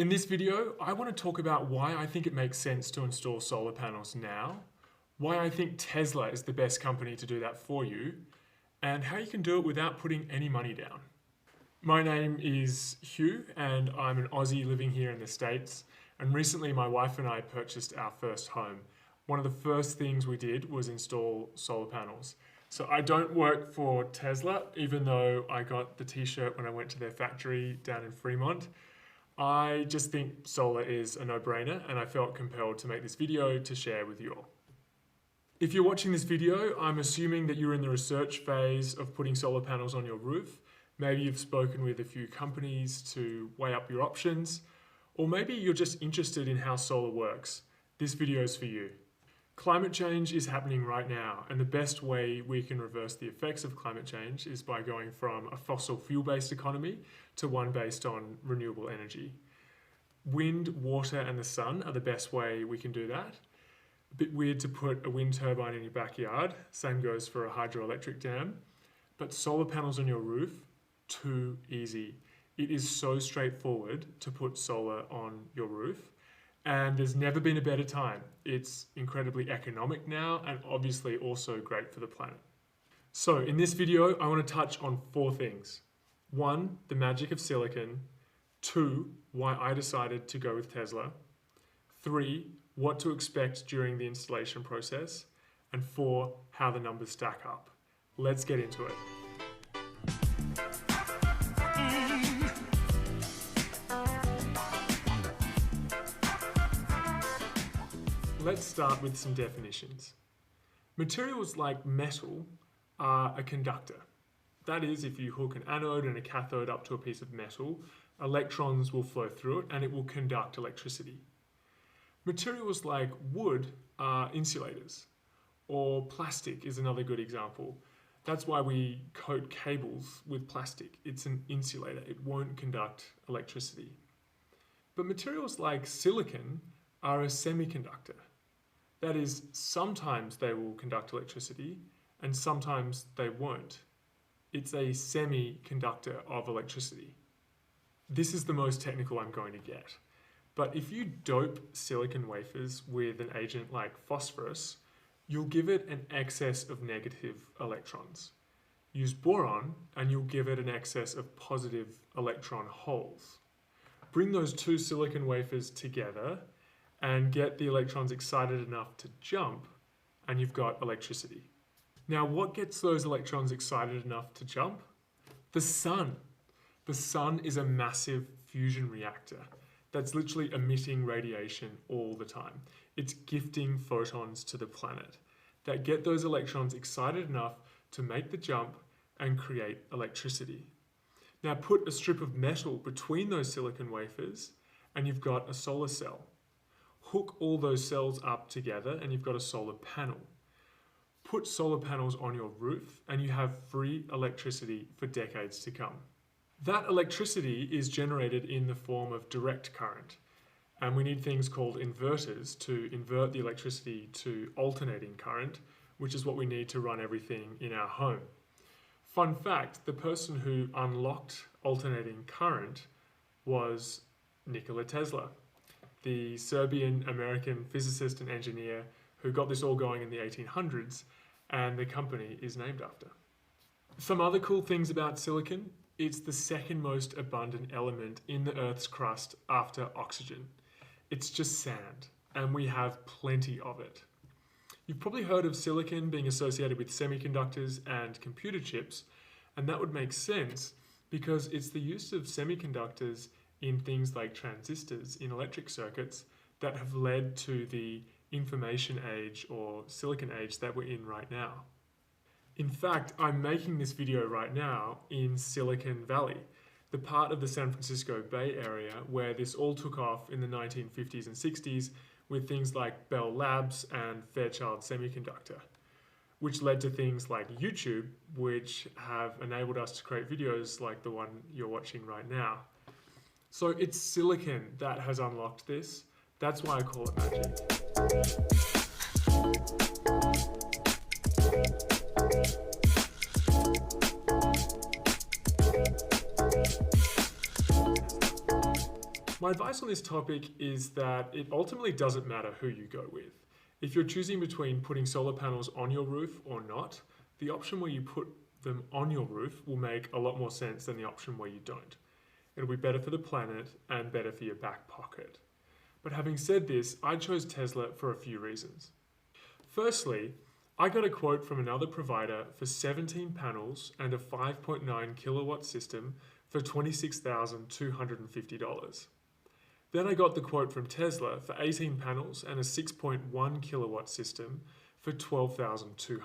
In this video, I want to talk about why I think it makes sense to install solar panels now, why I think Tesla is the best company to do that for you, and how you can do it without putting any money down. My name is Hugh, and I'm an Aussie living here in the States, and recently my wife and I purchased our first home. One of the first things we did was install solar panels. So I don't work for Tesla, even though I got the t-shirt when I went to their factory down in Fremont. I just think solar is a no-brainer, and I felt compelled to make this video to share with you all. If you're watching this video, I'm assuming that you're in the research phase of putting solar panels on your roof. Maybe you've spoken with a few companies to weigh up your options, or maybe you're just interested in how solar works. This video is for you. Climate change is happening right now, and the best way we can reverse the effects of climate change is by going from a fossil fuel-based economy to one based on renewable energy. Wind, water, and the sun are the best way we can do that. A bit weird to put a wind turbine in your backyard, same goes for a hydroelectric dam, but solar panels on your roof, too easy. It is so straightforward to put solar on your roof. And there's never been a better time. It's incredibly economic now and obviously also great for the planet. So in this video, I want to touch on 4 things. 1, the magic of silicon. 2, why I decided to go with Tesla. 3, what to expect during the installation process. And 4, how the numbers stack up. Let's get into it. Let's start with some definitions. Materials like metal are a conductor. That is, if you hook an anode and a cathode up to a piece of metal, electrons will flow through it and it will conduct electricity. Materials like wood are insulators, or plastic is another good example. That's why we coat cables with plastic. It's an insulator. It won't conduct electricity. But materials like silicon are a semiconductor. That is, sometimes they will conduct electricity and sometimes they won't. It's a semiconductor of electricity. This is the most technical I'm going to get. But if you dope silicon wafers with an agent like phosphorus, you'll give it an excess of negative electrons. Use boron and you'll give it an excess of positive electron holes. Bring those 2 silicon wafers together and get the electrons excited enough to jump, and you've got electricity. Now, what gets those electrons excited enough to jump? The sun. The sun is a massive fusion reactor that's literally emitting radiation all the time. It's gifting photons to the planet that get those electrons excited enough to make the jump and create electricity. Now, put a strip of metal between those silicon wafers, and you've got a solar cell. Hook all those cells up together and you've got a solar panel. Put solar panels on your roof and you have free electricity for decades to come. That electricity is generated in the form of direct current, and we need things called inverters to invert the electricity to alternating current, which is what we need to run everything in our home. Fun fact, the person who unlocked alternating current was Nikola Tesla, the Serbian-American physicist and engineer who got this all going in the 1800s, and the company is named after. Some other cool things about silicon: it's the second most abundant element in the Earth's crust after oxygen. It's just sand, and we have plenty of it. You've probably heard of silicon being associated with semiconductors and computer chips, and that would make sense because it's the use of semiconductors in things like transistors in electric circuits that have led to the information age or silicon age that we're in right now. In fact, I'm making this video right now in Silicon Valley, the part of the San Francisco Bay Area where this all took off in the 1950s and 60s with things like Bell Labs and Fairchild Semiconductor, which led to things like YouTube, which have enabled us to create videos like the one you're watching right now. So it's silicon that has unlocked this. That's why I call it magic. My advice on this topic is that it ultimately doesn't matter who you go with. If you're choosing between putting solar panels on your roof or not, the option where you put them on your roof will make a lot more sense than the option where you don't. It'll be better for the planet and better for your back pocket. But having said this, I chose Tesla for a few reasons. Firstly, I got a quote from another provider for 17 panels and a 5.9 kilowatt system for $26,250. Then I got the quote from Tesla for 18 panels and a 6.1 kilowatt system for $12,200.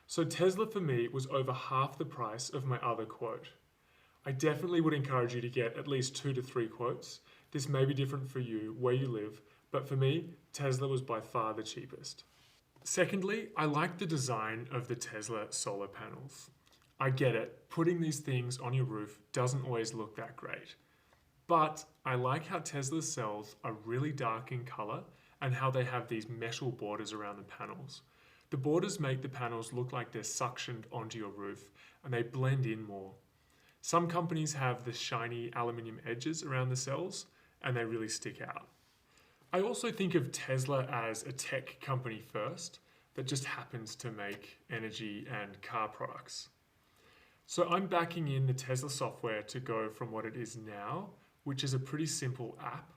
So Tesla for me was over half the price of my other quote. I definitely would encourage you to get at least 2 to 3 quotes. This may be different for you where you live, but for me, Tesla was by far the cheapest. Secondly, I like the design of the Tesla solar panels. I get it, putting these things on your roof doesn't always look that great. But I like how Tesla's cells are really dark in color and how they have these metal borders around the panels. The borders make the panels look like they're suctioned onto your roof and they blend in more. Some companies have the shiny aluminium edges around the cells and they really stick out. I also think of Tesla as a tech company first that just happens to make energy and car products. So I'm backing in the Tesla software to go from what it is now, which is a pretty simple app,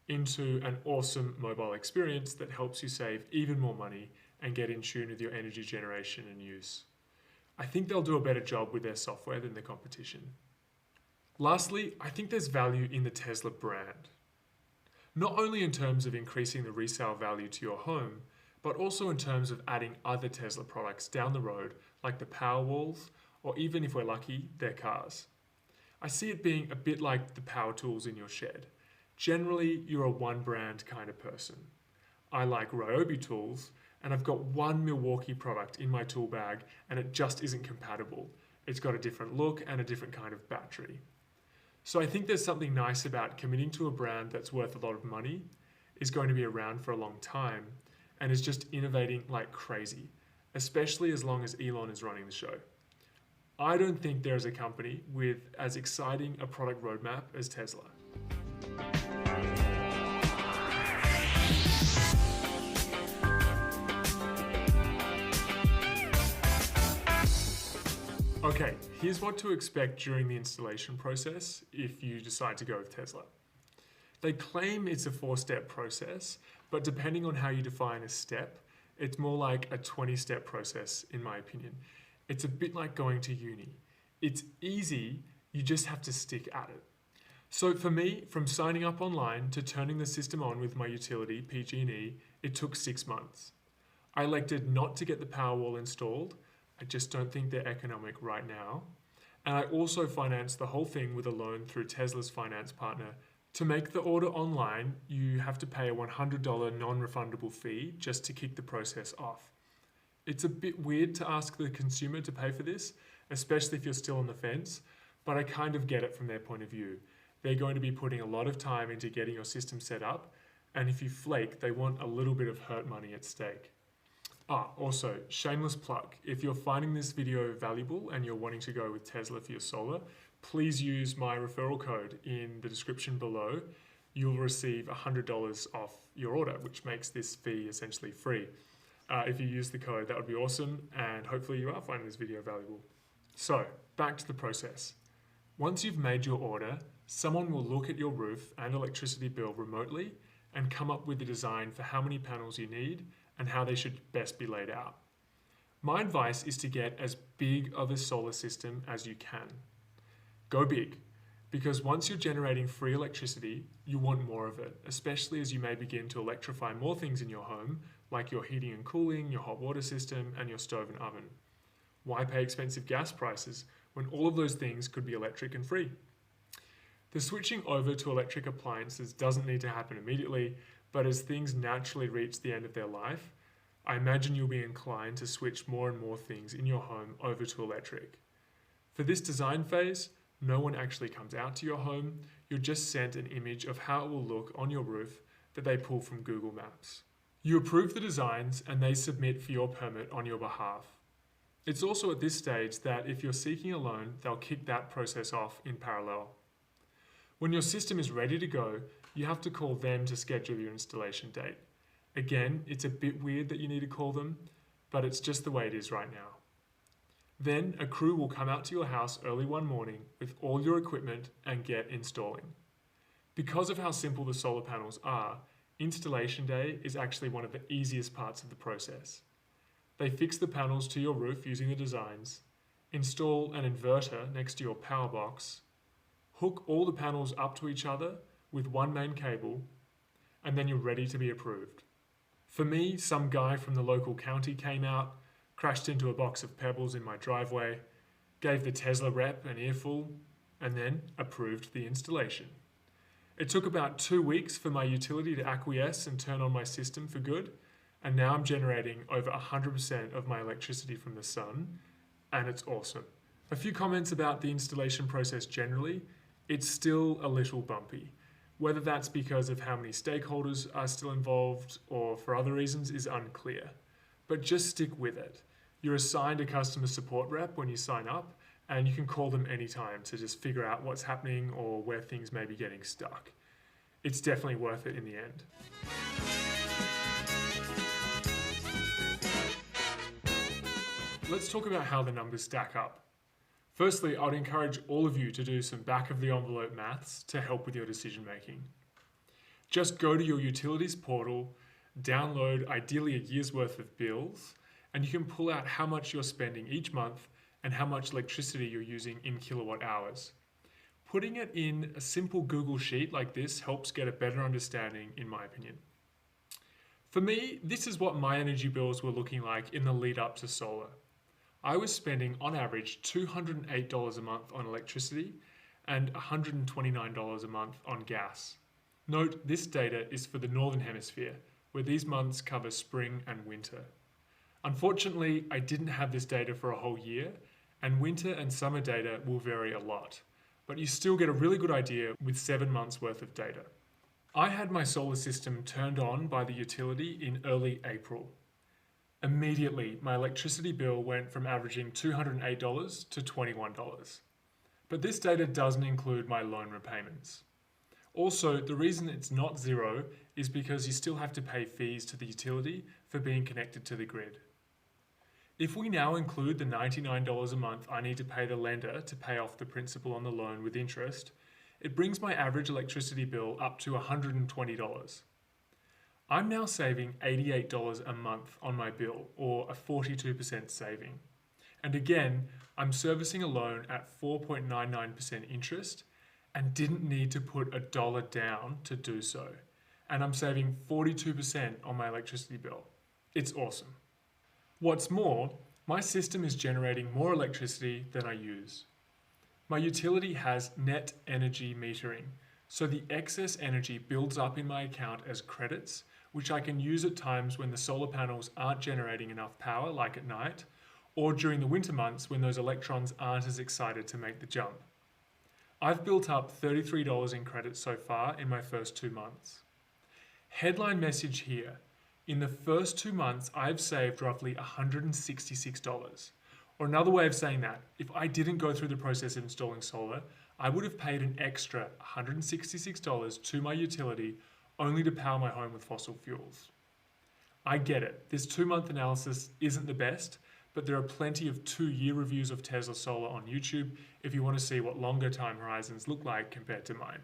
into an awesome mobile experience that helps you save even more money and get in tune with your energy generation and use. I think they'll do a better job with their software than the competition. Lastly, I think there's value in the Tesla brand. Not only in terms of increasing the resale value to your home, but also in terms of adding other Tesla products down the road, like the Powerwalls, or even if we're lucky, their cars. I see it being a bit like the power tools in your shed. Generally, you're a one brand kind of person. I like Ryobi tools, and I've got one Milwaukee product in my tool bag, and it just isn't compatible. It's got a different look and a different kind of battery. So I think there's something nice about committing to a brand that's worth a lot of money, is going to be around for a long time, and is just innovating like crazy, especially as long as Elon is running the show. I don't think there is a company with as exciting a product roadmap as Tesla. Okay, here's what to expect during the installation process if you decide to go with Tesla. They claim it's a 4-step process, but depending on how you define a step, it's more like a 20-step process in my opinion. It's a bit like going to uni. It's easy, you just have to stick at it. So for me, from signing up online to turning the system on with my utility, PG&E, it took 6 months. I elected not to get the Powerwall installed. I just don't think they're economic right now. And I also financed the whole thing with a loan through Tesla's finance partner. To make the order online, you have to pay a $100 non-refundable fee just to kick the process off. It's a bit weird to ask the consumer to pay for this, especially if you're still on the fence, but I kind of get it from their point of view. They're going to be putting a lot of time into getting your system set up, and if you flake, they want a little bit of hurt money at stake. Also, shameless plug, if you're finding this video valuable and you're wanting to go with Tesla for your solar, please use my referral code in the description below. You'll receive $100 off your order, which makes this fee essentially free. If you use the code, that would be awesome, and hopefully you are finding this video valuable. So, back to the process. Once you've made your order, someone will look at your roof and electricity bill remotely and come up with a design for how many panels you need and how they should best be laid out. My advice is to get as big of a solar system as you can. Go big, because once you're generating free electricity, you want more of it, especially as you may begin to electrify more things in your home, like your heating and cooling, your hot water system, and your stove and oven. Why pay expensive gas prices when all of those things could be electric and free? The switching over to electric appliances doesn't need to happen immediately, but as things naturally reach the end of their life, I imagine you'll be inclined to switch more and more things in your home over to electric. For this design phase, no one actually comes out to your home, you're just sent an image of how it will look on your roof that they pull from Google Maps. You approve the designs and they submit for your permit on your behalf. It's also at this stage that if you're seeking a loan, they'll kick that process off in parallel. When your system is ready to go, you have to call them to schedule your installation date. Again, it's a bit weird that you need to call them, but it's just the way it is right now. Then a crew will come out to your house early one morning with all your equipment and get installing. Because of how simple the solar panels are, installation day is actually one of the easiest parts of the process. They fix the panels to your roof using the designs, install an inverter next to your power box, hook all the panels up to each other with one main cable, and then you're ready to be approved. For me, some guy from the local county came out, crashed into a box of pebbles in my driveway, gave the Tesla rep an earful, and then approved the installation. It took about 2 weeks for my utility to acquiesce and turn on my system for good, and now I'm generating over 100% of my electricity from the sun, and it's awesome. A few comments about the installation process generally. It's still a little bumpy. Whether that's because of how many stakeholders are still involved or for other reasons is unclear. But just stick with it. You're assigned a customer support rep when you sign up, and you can call them anytime to just figure out what's happening or where things may be getting stuck. It's definitely worth it in the end. Let's talk about how the numbers stack up. Firstly, I'd encourage all of you to do some back of the envelope maths to help with your decision making. Just go to your utilities portal, download ideally a year's worth of bills, and you can pull out how much you're spending each month and how much electricity you're using in kilowatt hours. Putting it in a simple Google sheet like this helps get a better understanding, in my opinion. For me, this is what my energy bills were looking like in the lead up to solar. I was spending on average $208 a month on electricity and $129 a month on gas. Note, this data is for the Northern Hemisphere, where these months cover spring and winter. Unfortunately, I didn't have this data for a whole year, and winter and summer data will vary a lot, but you still get a really good idea with 7 months worth of data. I had my solar system turned on by the utility in early April. Immediately, my electricity bill went from averaging $208 to $21. But this data doesn't include my loan repayments. Also, the reason it's not zero is because you still have to pay fees to the utility for being connected to the grid. If we now include the $99 a month I need to pay the lender to pay off the principal on the loan with interest, it brings my average electricity bill up to $120. I'm now saving $88 a month on my bill, or a 42% saving. And again, I'm servicing a loan at 4.99% interest and didn't need to put $1 down to do so. And I'm saving 42% on my electricity bill. It's awesome. What's more, my system is generating more electricity than I use. My utility has net energy metering, so the excess energy builds up in my account as credits, which I can use at times when the solar panels aren't generating enough power, like at night, or during the winter months when those electrons aren't as excited to make the jump. I've built up $33 in credits so far in my first 2 months. Headline message here. In the first 2 months, I've saved roughly $166. Or another way of saying that, if I didn't go through the process of installing solar, I would have paid an extra $166 to my utility only to power my home with fossil fuels. I get it, this 2-month analysis isn't the best, but there are plenty of 2-year reviews of Tesla Solar on YouTube if you want to see what longer time horizons look like compared to mine.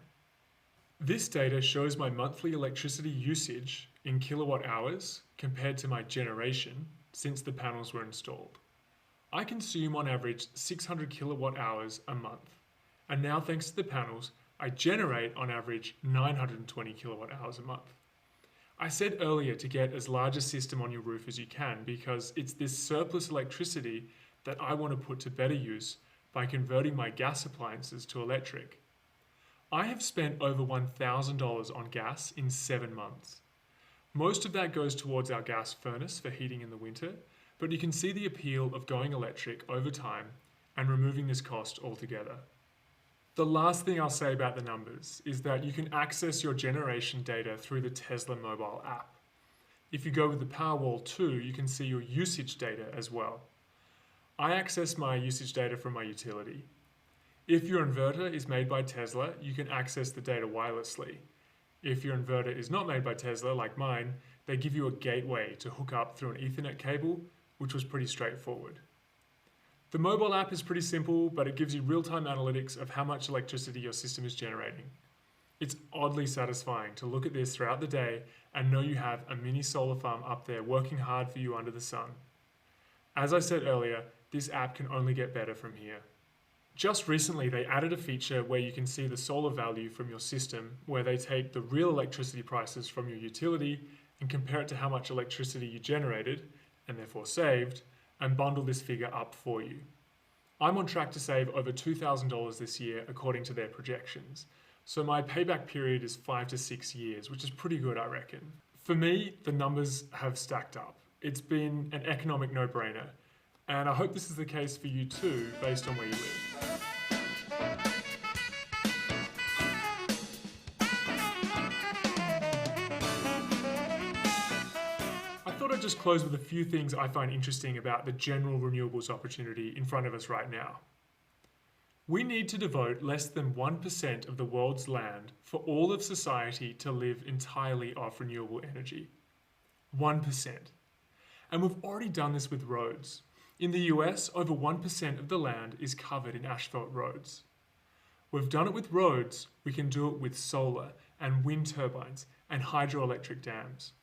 This data shows my monthly electricity usage in kilowatt hours compared to my generation since the panels were installed. I consume on average 600 kilowatt hours a month, and now thanks to the panels, I generate on average 920 kilowatt hours a month. I said earlier to get as large a system on your roof as you can because it's this surplus electricity that I want to put to better use by converting my gas appliances to electric. I have spent over $1,000 on gas in 7 months. Most of that goes towards our gas furnace for heating in the winter, but you can see the appeal of going electric over time and removing this cost altogether. The last thing I'll say about the numbers is that you can access your generation data through the Tesla mobile app. If you go with the Powerwall 2, you can see your usage data as well. I access my usage data from my utility. If your inverter is made by Tesla, you can access the data wirelessly. If your inverter is not made by Tesla, like mine, they give you a gateway to hook up through an Ethernet cable, which was pretty straightforward. The mobile app is pretty simple, but it gives you real-time analytics of how much electricity your system is generating. It's oddly satisfying to look at this throughout the day and know you have a mini solar farm up there working hard for you under the sun. As I said earlier, this app can only get better from here. Just recently, they added a feature where you can see the solar value from your system, where they take the real electricity prices from your utility and compare it to how much electricity you generated, and therefore saved, and bundle this figure up for you. I'm on track to save over $2,000 this year according to their projections, so my payback period is 5 to 6 years, which is pretty good, I reckon. For me, the numbers have stacked up. It's been an economic no-brainer, and I hope this is the case for you too, based on where you live. I thought I'd just close with a few things I find interesting about the general renewables opportunity in front of us right now. We need to devote less than 1% of the world's land for all of society to live entirely off renewable energy. 1%. And we've already done this with roads. In the US, over 1% of the land is covered in asphalt roads. We've done it with roads, we can do it with solar and wind turbines and hydroelectric dams.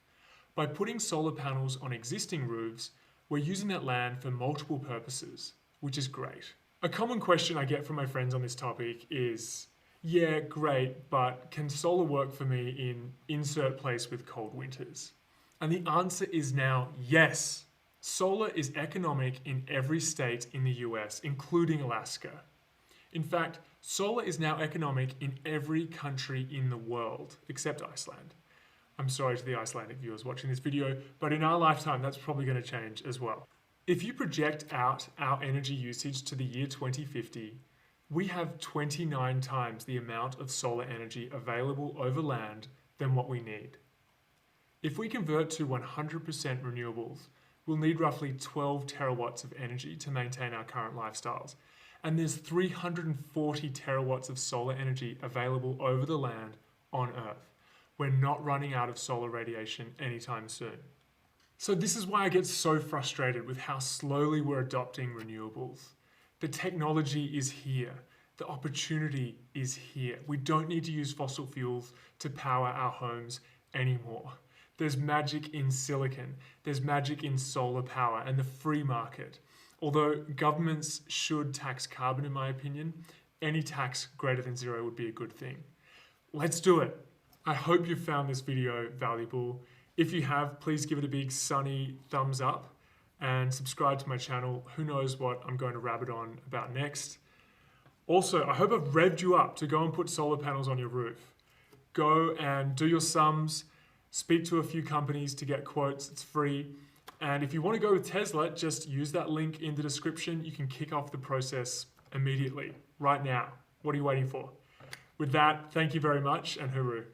By putting solar panels on existing roofs, we're using that land for multiple purposes, which is great. A common question I get from my friends on this topic is, yeah, great, but can solar work for me in insert place with cold winters? And the answer is now yes. Solar is economic in every state in the US, including Alaska. In fact, solar is now economic in every country in the world, except Iceland. I'm sorry to the Icelandic viewers watching this video, but in our lifetime, that's probably going to change as well. If you project out our energy usage to the year 2050, we have 29 times the amount of solar energy available over land than what we need. If we convert to 100% renewables, we'll need roughly 12 terawatts of energy to maintain our current lifestyles. And there's 340 terawatts of solar energy available over the land on Earth. We're not running out of solar radiation anytime soon. So this is why I get so frustrated with how slowly we're adopting renewables. The technology is here. The opportunity is here. We don't need to use fossil fuels to power our homes anymore. There's magic in silicon. There's magic in solar power and the free market. Although governments should tax carbon, in my opinion, any tax greater than zero would be a good thing. Let's do it. I hope you found this video valuable. If you have, please give it a big sunny thumbs up and subscribe to my channel. Who knows what I'm going to rabbit on about next. Also, I hope I've revved you up to go and put solar panels on your roof. Go and do your sums, speak to a few companies to get quotes, it's free. And if you want to go with Tesla, just use that link in the description. You can kick off the process immediately, right now. What are you waiting for? With that, thank you very much and hooroo.